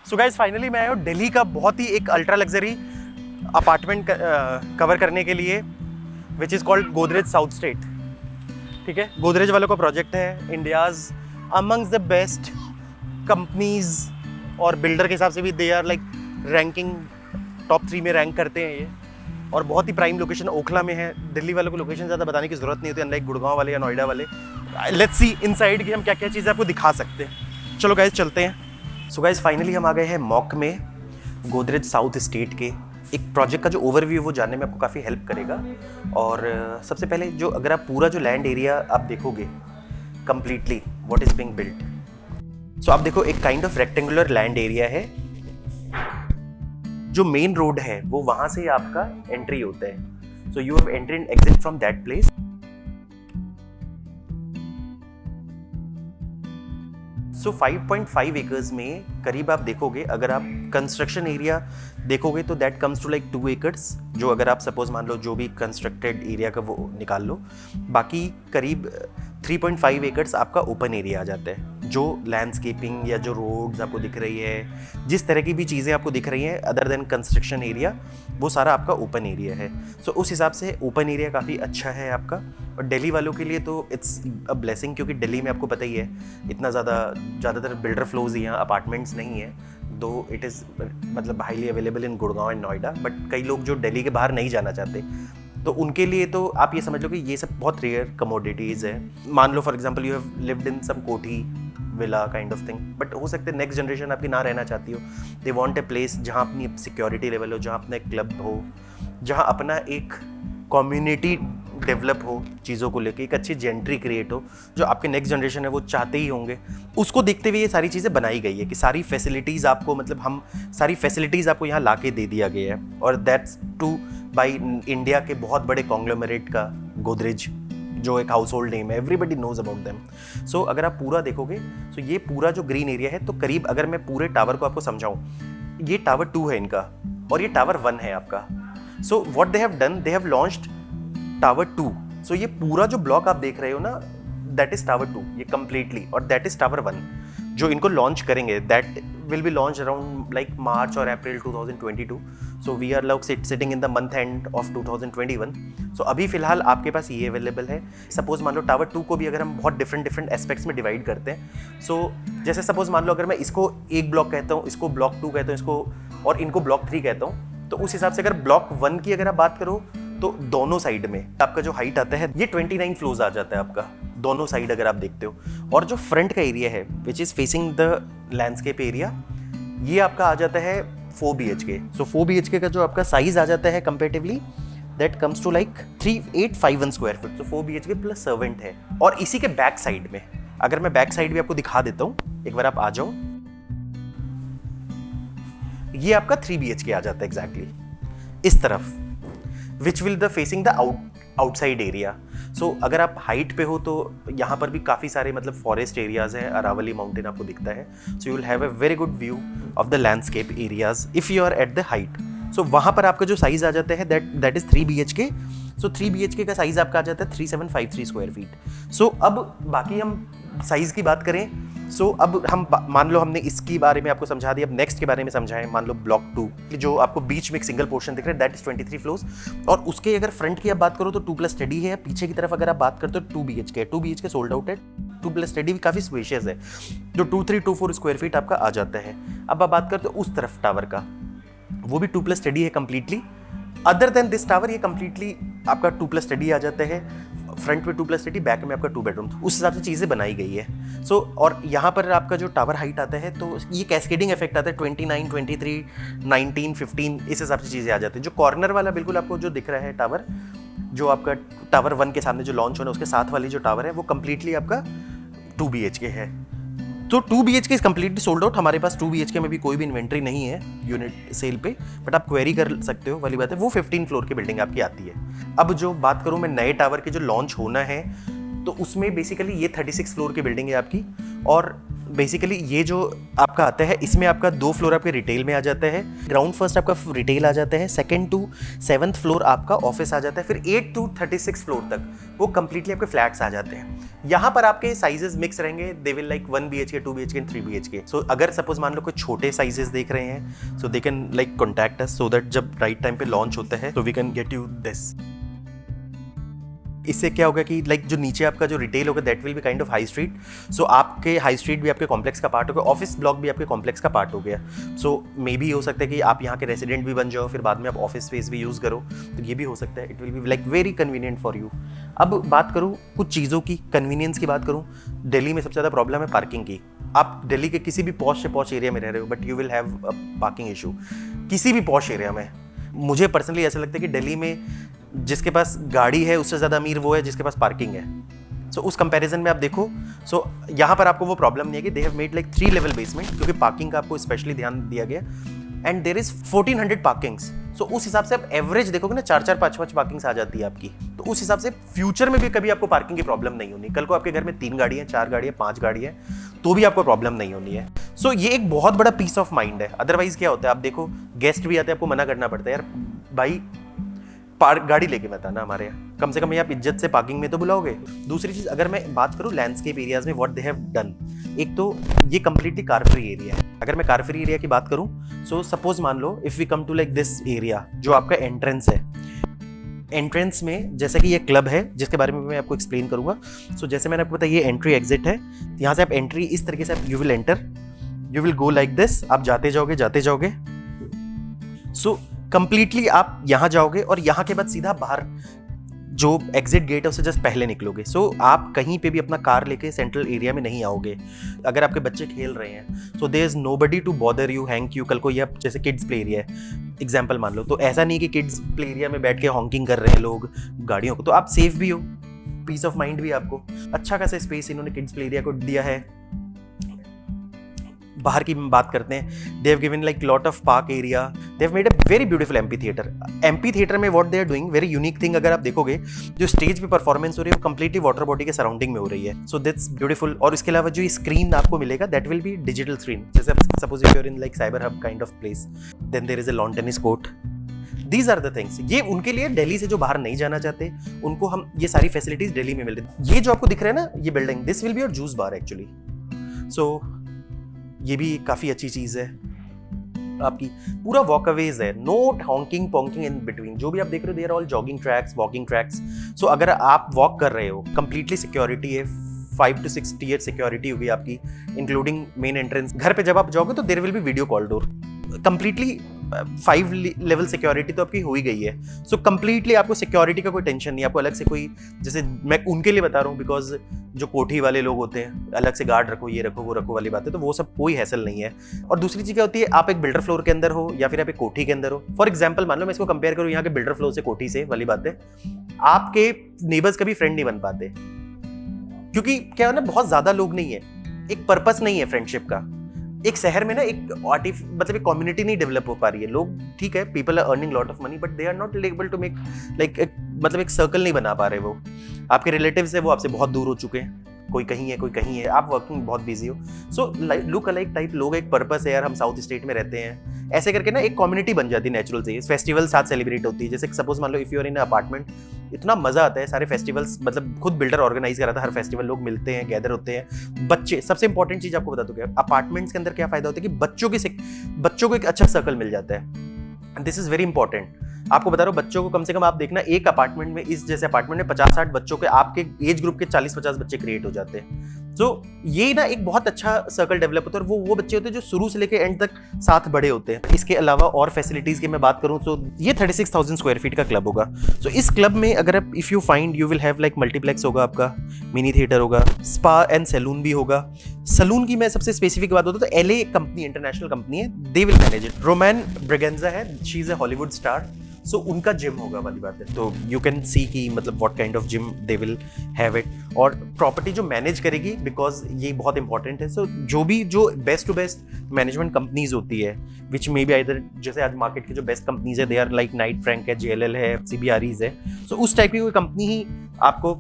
So guys finally मैं आया हूँ दिल्ली का बहुत ही एक अल्ट्रा लग्जरी अपार्टमेंट कवर करने के लिए, which is called Godrej south state. ठीक है, गोदरेज वालों का प्रोजेक्ट है, India's among the best companies और बिल्डर के हिसाब से भी they are like ranking top 3 में रैंक करते हैं ये। और बहुत ही प्राइम लोकेशन ओखला में है। दिल्ली वालों को लोकेशन ज़्यादा बताने की ज़रूरत नहीं होती, अनलाइक गुड़गांव वाले या नोएडा वाले। लेट्स सी इनसाइड कि हम क्या क्या चीज़ें आपको दिखा सकते हैं। चलो गाइस चलते हैं। सो गाइस फाइनली हम आ गए हैं मॉक में, गोदरेज साउथ स्टेट के एक प्रोजेक्ट का जो ओवरव्यू है वो जानने में आपको काफ़ी हेल्प करेगा। और सबसे पहले जो अगर आप पूरा जो लैंड एरिया आप देखोगे completely what is being built, so आप देखो एक kind of rectangular land area है। जो मेन रोड है वो वहां से आपका एंट्री होता है, so you have entry and exit from that place. So 5.5 acres में करीब आप देखोगे, अगर आप कंस्ट्रक्शन एरिया देखोगे तो that comes to like 2 acres, जो अगर आप सपोज मान लो जो भी कंस्ट्रक्टेड एरिया का वो निकाल लो, बाकी करीब 3.5 एकर्स आपका ओपन एरिया आ जाता है। जो लैंडस्केपिंग या जो रोड्स आपको दिख रही है, जिस तरह की भी चीज़ें आपको दिख रही हैं अदर देन कंस्ट्रक्शन एरिया, वो सारा आपका ओपन एरिया है। सो उस हिसाब से ओपन एरिया काफ़ी अच्छा है आपका। और दिल्ली वालों के लिए तो इट्स अ ब्लेसिंग, क्योंकि दिल्ली में आपको पता ही है इतना ज़्यादातर बिल्डर फ्लोज यहाँ अपार्टमेंट्स नहीं है, दो इट इज़ मतलब highly available in Gurgaon and Noida. But कई लोग जो दिल्ली के बाहर नहीं जाना चाहते, तो उनके लिए तो आप ये समझ लो कि ये सब बहुत रेयर कमोडिटीज़ है। मान लो for example you have lived in some कोठी villa kind of thing, but हो सकता है नेक्स्ट जनरेशन आपकी ना रहना चाहती हो। दे वांट ए प्लेस जहाँ अपनी सिक्योरिटी लेवल हो, जहाँ अपना एक क्लब हो, जहाँ अपना एक कम्युनिटी डेवलप हो, चीज़ों को लेके एक अच्छी जेंट्री क्रिएट हो, जो आपके नेक्स्ट जनरेशन है वो चाहते ही होंगे। उसको देखते हुए ये सारी चीज़ें बनाई गई है कि सारी फैसिलिटीज़ आपको, मतलब हम सारी फैसिलिटीज़ आपको यहाँ ला के दे दिया गया है। और दैट्स टू बाई इंडिया के बहुत बड़े कॉन्ग्लोमरेट का गोदरेज, जो एक हाउस होल्ड नेम है, एवरीबडी नोज अबाउट देम। सो अगर आप पूरा देखोगे, सो ये पूरा जो ग्रीन एरिया है, तो करीब अगर मैं पूरे टावर को आपको समझाऊं, ये टावर 2 है इनका और ये टावर 1 है आपका। So what they have done, they have launched tower 2। सो ये पूरा जो ब्लॉक आप देख रहे हो ना, दैट इज टावर 2 ये कंप्लीटली, और दैट इज टावर 1 जो इनको लॉन्च करेंगे। That will be launch around like March और April 2022। So we are like sitting in the month end of 2021। So अभी फिलहाल आपके पास ये अवेलेबल है। सपोज मान लो टावर 2 को भी अगर हम बहुत डिफरेंट एस्पेक्ट्स में डिवाइड करते हैं, सो जैसे सपोज मान लो अगर मैं इसको एक ब्लॉक कहता हूँ, इसको ब्लॉक 2 कहता हूँ, इसको और इनको ब्लॉक 3 कहता हूँ, तो उस हिसाब से अगर ब्लॉक 1 की अगर आप बात करो तो दोनों साइड में आपका जो हाइट आता है ये 29 फ्लोर्स आ जाता है आपका, दोनों साइड अगर आप देखते हो। और जो फ्रंट का एरिया है which is facing the landscape area, ये आपका आ जाता है 4 BHK। सो 4 BHK का जो आपका साइज आ जाता है comparatively, that comes to like 3851 square feet. So 4 BHK plus servant है। और इसी के बैक साइड में, अगर मैं बैक साइड भी आपको दिखा देता हूँ, एक बार आप आ जाओ, ये आपका 3 BHK आ जाता है एग्जैक्टली इस तरफ, which will the facing the outside area. So अगर आप हाइट पे हो तो यहाँ पर भी काफ़ी सारे मतलब फॉरेस्ट एरियाज हैं, अरावली माउंटेन आपको दिखता है। So you will have a very good view of the landscape areas if you are at the height. So वहाँ पर आपका जो साइज आ जाता है that is 3 BHK। So 3 BHK का साइज आपका आ जाता है 3753 स्क्वायर फीट। सो अब बाकी हम साइज़ की बात करें, सो अब हम मान लो हमने इसके बारे में आपको समझा दिया, अब नेक्स्ट के बारे में समझाएं। मान लो ब्लॉक 2 जो आपको बीच में एक सिंगल पोर्शन दिख रहा है, दैट इज 23 फ्लोर्स। और उसके अगर फ्रंट की आप बात करो तो 2+ स्टडी है। पीछे की तरफ अगर आप बात करते हो 2 BHK है, 2 BHK सोल्ड आउट है, 2+ स्टडी भी काफ़ी स्पेशियस है, जो 2324 स्क्वायर फीट आपका आ जाता है। अब आप बात करते हो उस तरफ टावर का, वो भी 2+ स्टडी है completely. Other than this tower ये कंप्लीटली आपका 2+ स्टडी आ जाता है, फ्रंट में 2+ स्टडी, बैक में आपका 2 बेडरूम, उस हिसाब से चीज़ें बनाई गई है। सो और यहाँ पर आपका जो टावर हाइट आता है, तो ये कैस्केडिंग इफेक्ट आता है 29, 23, 19, 15 इस हिसाब से चीज़ें आ जाती हैं। जो कॉर्नर वाला बिल्कुल आपको जो दिख रहा है टावर, जो आपका टावर 1 के सामने जो लॉन्च होना है उसके साथ वाली जो टावर है, वो कंप्लीटली आपका 2 BHK है। तो 2 BHK is completely sold out. हमारे पास 2 BHK में भी कोई भी इन्वेंट्री नहीं है यूनिट सेल पे, बट आप क्वेरी कर सकते हो, वाली बात है। वो 15 फ्लोर की बिल्डिंग आपकी आती है। अब जो बात करूं मैं नए टावर के जो लॉन्च होना है, तो उसमें बेसिकली ये 36 फ्लोर की बिल्डिंग है आपकी। और बेसिकली ये जो आपका आता है इसमें आपका 2 फ्लोर आपके रिटेल में आ जाता है, ग्राउंड फर्स्ट आपका रिटेल आ जाता है, सेकंड टू 7th फ्लोर आपका ऑफिस आ जाता है, फिर 8 टू 36 फ्लोर तक वो कंप्लीटली आपके फ्लैट्स आ जाते हैं। यहाँ पर आपके साइजेस मिक्स रहेंगे, they will like 1 BHK 2 BHK and 3 BHK। सो अगर सपोज मान लो कोई छोटे साइजेस देख रहे हैं so they can like contact us so that जब राइट टाइम पे लॉन्च होता है तो we can get you this. इससे क्या होगा कि लाइक जो नीचे आपका जो रिटेल होगा that will be kind of high street. So आपके हाई स्ट्रीट भी आपके कॉम्प्लेक्स का पार्ट हो गया, ऑफिस ब्लॉक भी आपके कॉम्प्लेक्स का पार्ट हो गया। सो मे बी हो सकता है कि आप यहाँ के रेसिडेंट भी बन जाओ, फिर बाद में आप ऑफिस स्पेस भी यूज़ करो, तो ये भी हो सकता है। It will be like very convenient for you. अब बात करूँ कुछ चीज़ों की, कन्वीनियंस की बात करूँ, दिल्ली में सबसे ज़्यादा प्रॉब्लम है पार्किंग की। आप दिल्ली के किसी भी पॉश से पॉश एरिया में रह रहे हो but you will have a parking issue किसी भी पॉश एरिया में। मुझे पर्सनली ऐसा लगता है कि दिल्ली में जिसके पास गाड़ी है उससे ज़्यादा अमीर वो है जिसके पास पार्किंग है। सो उस कंपैरिजन में आप देखो, सो यहाँ पर आपको वो प्रॉब्लम नहीं है कि दे have made like 3 level basement, क्योंकि पार्किंग का आपको स्पेशली ध्यान दिया गया एंड देयर इज 1400 पार्किंग्स। सो उस हिसाब से आप एवरेज देखोगे ना 4-4 5-5 पार्किंग्स आ जाती है आपकी, तो उस हिसाब से फ्यूचर में भी कभी आपको पार्किंग की प्रॉब्लम नहीं होनी। कल को आपके घर में 3 गाड़ियाँ 4 गाड़ियाँ 5 गाड़ियाँ तो भी आपको प्रॉब्लम नहीं होनी है। सो ये एक बहुत बड़ा पीस ऑफ माइंड है। अदरवाइज क्या होता है, आप देखो गेस्ट भी आते हैं, आपको मना करना पड़ता है यार भाई गाड़ी लेके मत आना हमारे यहाँ, कम से कम ये आप इज्जत से पार्किंग में तो बुलाओगे। दूसरी चीज़ अगर मैं बात करूँ लैंडस्केप एरियाज में व्हाट दे हैव डन, एक तो ये कंप्लीटली कार फ्री एरिया है। अगर मैं कार फ्री एरिया की बात करूँ, सो सपोज मान लो if we come to like this area जो आपका एंट्रेंस है, एंट्रेंस में जैसे कि ये क्लब है जिसके बारे में मैं आपको एक्सप्लेन करूँगा। सो जैसे मैंने आपको बताया ये एंट्री एग्जिट है, यहाँ से आप एंट्री इस तरीके से आप you will enter, you will go like this, आप जाते जाओगे। सो कंप्लीटली आप यहाँ जाओगे और यहाँ के बाद सीधा बाहर जो एग्जिट गेट है उससे जस्ट पहले निकलोगे। सो आप कहीं पे भी अपना कार लेके सेंट्रल एरिया में नहीं आओगे। अगर आपके बच्चे खेल रहे हैं so there is nobody to bother you, thank you. कल को ये जैसे किड्स प्ले एरिया है एग्जाम्पल मान लो, तो ऐसा नहीं कि किड्स प्ले एरिया में बैठ के हॉन्किंग कर रहे हैं लोग गाड़ियों को, तो आप सेफ भी हो, पीस ऑफ माइंड भी आपको। अच्छा खासा स्पेस इन्होंने किड्स प्ले एरिया को दिया है। बाहर की बात करते हैं, they have given like lot of park area, they have made a very beautiful amphitheatre. Amphitheatre में what they are doing very unique thing, अगर आप देखोगे जो स्टेज पे परफॉर्मेंस हो रही है वो कंप्लीटली वाटर बॉडी के सराउंडिंग में हो रही है। So that's beautiful. और इसके अलावा जो स्क्रीन आपको मिलेगा that will be digital screen. जैसे आप suppose if you are in like cyber hub kind of place, then there is a lawn tennis court. These are the things. ये उनके लिए दिल्ली से जो बाहर नहीं जाना चाहते उनको हम ये सारी फैसिलिटीज दिल्ली में मिल रही है। ये जो आपको दिख रहा है ना ये building, this will be your juice bar actually. So ये भी काफ़ी अच्छी चीज़ है आपकी। पूरा वॉकअवेज है, no honking ponking in between. जो भी आप देख रहे हो there all jogging tracks, walking tracks. So अगर आप वॉक कर रहे हो कंप्लीटली सिक्योरिटी है, 5 to 6 टियर सिक्योरिटी होगी आपकी इंक्लूडिंग मेन एंट्रेंस। घर पे जब आप जाओगे तो there will be video call door, completely 5 level security तो आपकी हो ही गई है। सो कंप्लीटली आपको सिक्योरिटी का कोई टेंशन नहीं, आपको अलग से कोई, जैसे मैं उनके लिए बता रहा हूँ बिकॉज जो कोठी वाले लोग होते हैं अलग से गार्ड रखो, ये रखो वो रखो वाली बात है, तो वो सब कोई हैसल नहीं है। और दूसरी चीज़ क्या होती है, आप एक बिल्डर फ्लोर के अंदर हो या फिर आप एक कोठी के अंदर हो। फॉर एग्जाम्पल मान लो मैं इसको कंपेयर करूँ यहाँ के बिल्डर फ्लोर से कोठी से वाली बात है, आपके नेबर्स कभी फ्रेंड नहीं बन पाते क्योंकि क्या है ना, बहुत ज्यादा लोग नहीं है, एक पर्पस नहीं है फ्रेंडशिप का। एक शहर में ना एक मतलब एक कम्युनिटी नहीं डेवलप हो पा रही है। लोग ठीक है, people are earning lot of money but they are not able to make like मतलब एक सर्कल नहीं बना पा रहे। वो आपके रिलेटिव्स है वो आपसे बहुत दूर हो चुके हैं, कोई कहीं है कोई कहीं है, आप वर्किंग बहुत बिजी हो। सो लुक अलाइक टाइप लोग, एक पर्पस है यार हम साउथ स्टेट में रहते हैं, ऐसे करके ना एक कम्युनिटी बन जाती है नेचुरल से। फेस्टिवल साथ सेलिब्रेट होती है। जैसे सपोज मान लो if you are in apartment, इतना मजा आता है सारे फेस्टिवल्स, मतलब खुद बिल्डर ऑर्गेनाइज कराता है हर फेस्टिवल, लोग मिलते हैं, गैदर होते हैं। बच्चे, सबसे इंपॉर्टेंट चीज आपको बता दूं क्या, अपार्टमेंट्स के अंदर क्या फायदा होता है कि बच्चों को एक अच्छा सर्कल मिल जाता है। This is very important. आपको बता रहा हूँ, बच्चों को कम से कम आप देखना एक अपार्टमेंट में, इस जैसे अपार्टमेंट में 50-60 बच्चों के, आपके एज ग्रुप के 40-50 बच्चे क्रिएट हो जाते हैं। तो ये ना एक बहुत अच्छा सर्कल डेवलप होता है और वो बच्चे होते हैं जो शुरू से लेकर एंड तक साथ बड़े होते हैं। इसके अलावा और फैसिलिटीज की मैं बात करूं तो ये 36,000 स्क्वायर फीट का क्लब होगा। सो इस क्लब में अगर आप if you find you will have like multiplex होगा, आपका मिनी थिएटर होगा, स्पा एंड सैलून भी होगा। सैलून की मैं सबसे स्पेसिफिक बात होता तो LA कंपनी, इंटरनेशनल कंपनी है, they will manage it. Romaine Braganza है, she is a Hollywood star, so उनका जिम होगा वाली बात है। तो यू कैन सी कि मतलब what kind of gym they will have it. और प्रॉपर्टी जो मैनेज करेगी, बिकॉज ये बहुत इंपॉर्टेंट है। सो जो best to best management companies होती है विच मे बी आइदर, जैसे आज मार्केट की जो बेस्ट कंपनीज है they are like Knight Frank है, JLL है, CBREs है। सो उस टाइप की कोई कंपनी ही आपको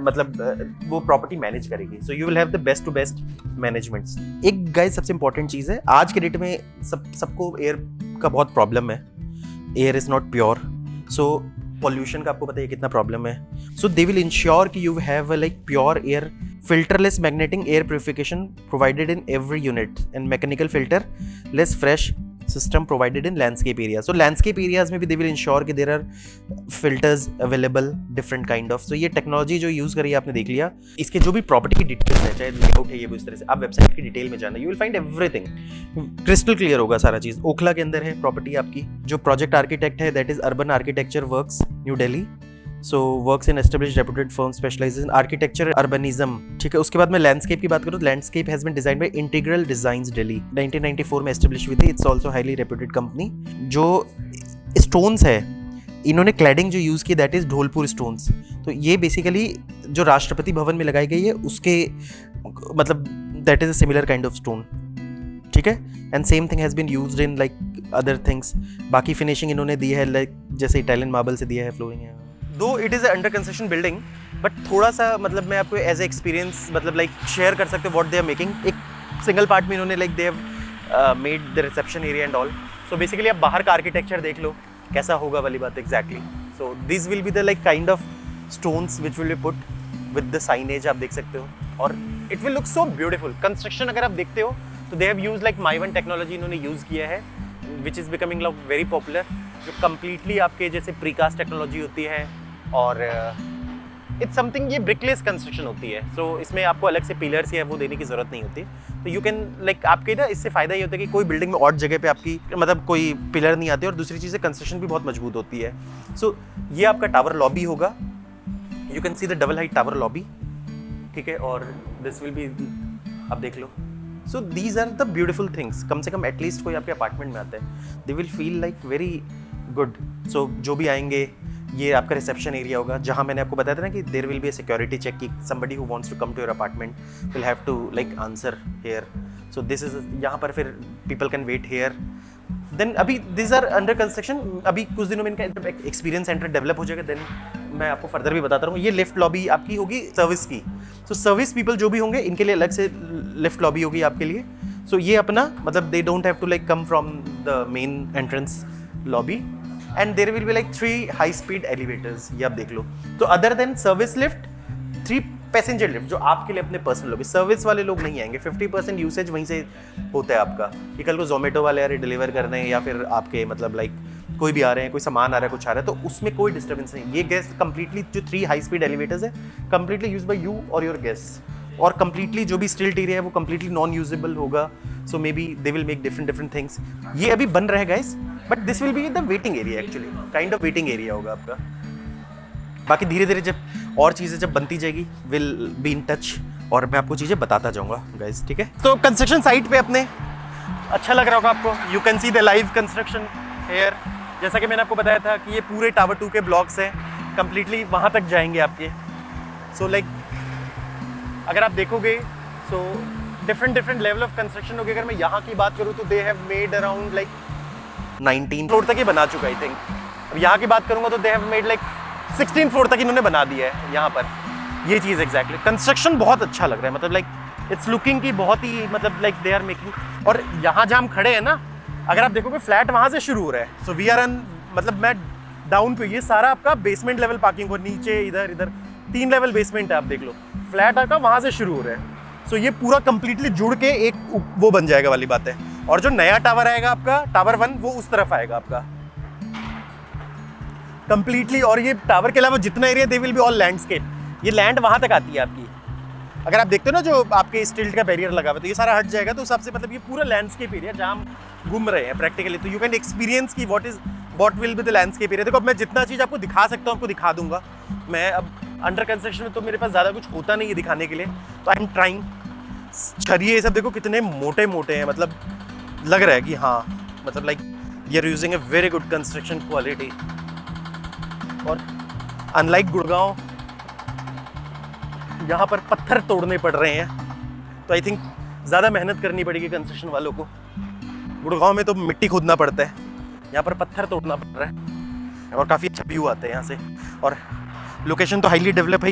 मतलब वो प्रॉपर्टी मैनेज करेगी। So you will have the best to best managements. एक गाइस सबसे इंपॉर्टेंट चीज़ है, आज के डेट में सबको एयर का बहुत प्रॉब्लम है। Air is not pure, so pollution का आपको पता है कितना प्रॉब्लम है। सो दे विल इंश्योर कि you have like pure air, filterless magnetic air purification provided in every unit, and mechanical filter-less fresh system provided in landscape areas. So landscape areas में भी they will ensure कि there are filters available different kind of. So ये technology जो use करी है आपने देख लिया। इसके जो भी प्रॉपर्टी की डिटेल्स है, चाहे लेआउट है ये वो, इस तरह से आप वेबसाइट की डिटेल में जाना, you will find everything, crystal clear होगा सारा चीज़। ओखला के अंदर है प्रॉपर्टी आपकी। जो प्रोजेक्ट आर्किटेक्ट है that is urban architecture works new Delhi. So works in established reputed firm specialises in architecture urbanism. ठीक है, उसके बाद मैं लैंडस्केप की बात करूँ तो landscape has been designed by integral designs Delhi, 1994 में एस्टेब्लिश हुई थी। It's also highly reputed company. जो स्टोन्स है इन्होंने क्लैडिंग जो यूज़ की दैट इज ढोलपुर स्टोन्स। तो ये बेसिकली जो राष्ट्रपति भवन में लगाई गई है उसके मतलब that is a similar kind of stone. ठीक है, and same thing has been used in like other things. बाकी फिनिशिंग इन्होंने दी है लाइक जैसे इटालियन मार्बल से दिया है, फ्लोरिंग है। दो it is under construction building, but थोड़ा सा मतलब मैं आपको एज ए एक्सपीरियंस मतलब लाइक शेयर कर सकते हो व्हाट दे आर मेकिंग। एक सिंगल पार्ट में इन्होंने like they have made the reception area and all. So basically आप बाहर का आर्किटेक्चर देख लो कैसा होगा वाली बात exactly. So this will be the like kind of stones which will be put with the signage, आप देख सकते हो, और it will look so beautiful. Construction अगर आप देखते हो तो they have use like माइवन technology इन्होंने यूज़ किया है, which is becoming like very popular, जो कम्प्लीटली आपके जैसे प्रीकास्ट टेक्नोलॉजी होती है। और इट्स समथिंग, ये ब्रिकलेस कंस्ट्रक्शन होती है। सो इसमें आपको अलग से पिलर्स या वो देने की ज़रूरत नहीं होती। तो यू कैन लाइक आपके ना इससे फ़ायदा ये होता है कि कोई बिल्डिंग में और जगह पे आपकी मतलब कोई पिलर नहीं आते, और दूसरी चीज़ कंस्ट्रक्शन भी बहुत मजबूत होती है। सो ये आपका टावर लॉबी होगा, you can see the double height tower lobby. ठीक है, और दिस विल बी, आप देख लो। So these are the beautiful things. कम से कम एटलीस्ट कोई आपके अपार्टमेंट में आता है, they will feel like very good. So जो भी आएंगे, ये आपका रिसेप्शन एरिया होगा जहाँ मैंने आपको बताया था ना कि there will be a security check कि somebody who wants to come to your apartment will have to like answer here. So this is यहाँ पर फिर people can wait here. Then अभी these are under construction. अभी कुछ दिनों में इनका एक्सपीरियंस सेंटर डेवलप हो जाएगा, देन मैं आपको फर्दर भी बताता रहूँ। ये लिफ्ट लॉबी आपकी होगी सर्विस की। सो सर्विस पीपल जो भी होंगे इनके लिए अलग से लिफ्ट लॉबी होगी आपके लिए। सो ये अपना मतलब they don't have to like come from the main entrance lobby, and there will be like 3 high speed elevators, ये आप देख लो। तो other than service lift, 3 passenger lift जो आपके लिए अपने पर्सनल होगी। सर्विस वाले लोग नहीं आएंगे, 50% यूसेज वहीं से होता है आपका, कि कल को जोमेटो वाले आ रहे डिलीवर करने हैं, या फिर आपके मतलब लाइक कोई भी आ रहे हैं, कोई सामान आ रहा है, कुछ आ रहा है, तो उसमें कोई डिस्टर्बेंस नहीं। ये गेस्ट कंप्लीटली जो 3 हाई स्पीड एलिवेटर्स है कंप्लीटली यूज बाय यू और योर गेस्ट, और कंप्लीटली जो भी स्टिल्ट एरिया है वो कंप्लीटली नॉन यूजेबल होगा। So maybe they will make different things. ये अभी बन रहा है guys, but this will be the waiting area, actually kind of waiting area होगा आपका। बाकी धीरे धीरे जब और चीज़ें जब बनती जाएगी विल बी इन टच, और मैं आपको चीज़ें बताता जाऊँगा गाइस। ठीक है, तो कंस्ट्रक्शन साइट पे अपने अच्छा लग रहा होगा आपको। You can see the live construction here. जैसा कि मैंने आपको बताया था कि ये पूरे टावर 2 के ब्लॉक्स हैं, कंप्लीटली वहाँ तक जाएंगे आपके। सो लाइक अगर आप देखोगे so different level of construction होगी। अगर मैं यहाँ की बात करूँ तो दे have made around like 19 floor तक ये बना चुका है आई थिंक। अब यहाँ की बात करूँगा तो दे हैव मेड लाइक 16 फ्लोर तक इन्होंने बना दिया है यहाँ पर। ये चीज़ एग्जैक्टली कंस्ट्रक्शन बहुत अच्छा लग रहा है, मतलब लाइक इट्स लुकिंग की बहुत ही मतलब लाइक दे आर मेकिंग। और यहाँ जहाँ हम खड़े हैं ना, अगर आप देखोगे फ्लैट वहाँ से शुरू हो रहा है। सो वी आर ऑन मतलब मैं डाउन पे, ये सारा आपका बेसमेंट लेवल पार्किंग हो, नीचे इधर 3 लेवल बेसमेंट है, आप देख लो। फ्लैट आपका वहाँ से शुरू हो रहा है। सो ये पूरा कंप्लीटली जुड़ के एक वो बन जाएगा वाली बात है। और जो नया टावर आएगा आपका टावर 1 वो उस तरफ आएगा आपका कंप्लीटली। और ये टावर के अलावा जितना area they will be all landscape. ये लैंड वहाँ तक आती है आपकी। अगर आप देखते हो ना जो आपके स्टिल्ट का बैरियर लगा हुआ है, तो ये सारा हट जाएगा। तो उस हिसाब से मतलब ये पूरा लैंडस्केप एरिया जहाँ हम घूम रहे हैं प्रैक्टिकली, तो यू कैन एक्सपीरियंस की what will be the landscape area. देखो अब मैं जितना चीज़ आपको दिखा सकता हूँ आपको दिखा दूंगा। मैं अब अंडर कंस्ट्रक्शन में तो मेरे पास ज़्यादा कुछ होता नहीं है दिखाने के लिए, तो आई एम ट्राइंग। छरिये ये सब देखो कितने मोटे मोटे हैं, मतलब लग रहा है कि हाँ मतलब like we are using a very good construction quality. और अनलाइक गुड़गांव यहाँ पर पत्थर तोड़ने पड़ रहे हैं, तो आई थिंक ज़्यादा मेहनत करनी पड़ेगी कंस्ट्रक्शन वालों को। गुड़गांव में तो मिट्टी खोदना पड़ता है, यहाँ पर पत्थर तोड़ना पड़ रहा है, और काफ़ी अच्छा व्यू आता है यहाँ से। और लोकेशन तो हाईली डेवलप है।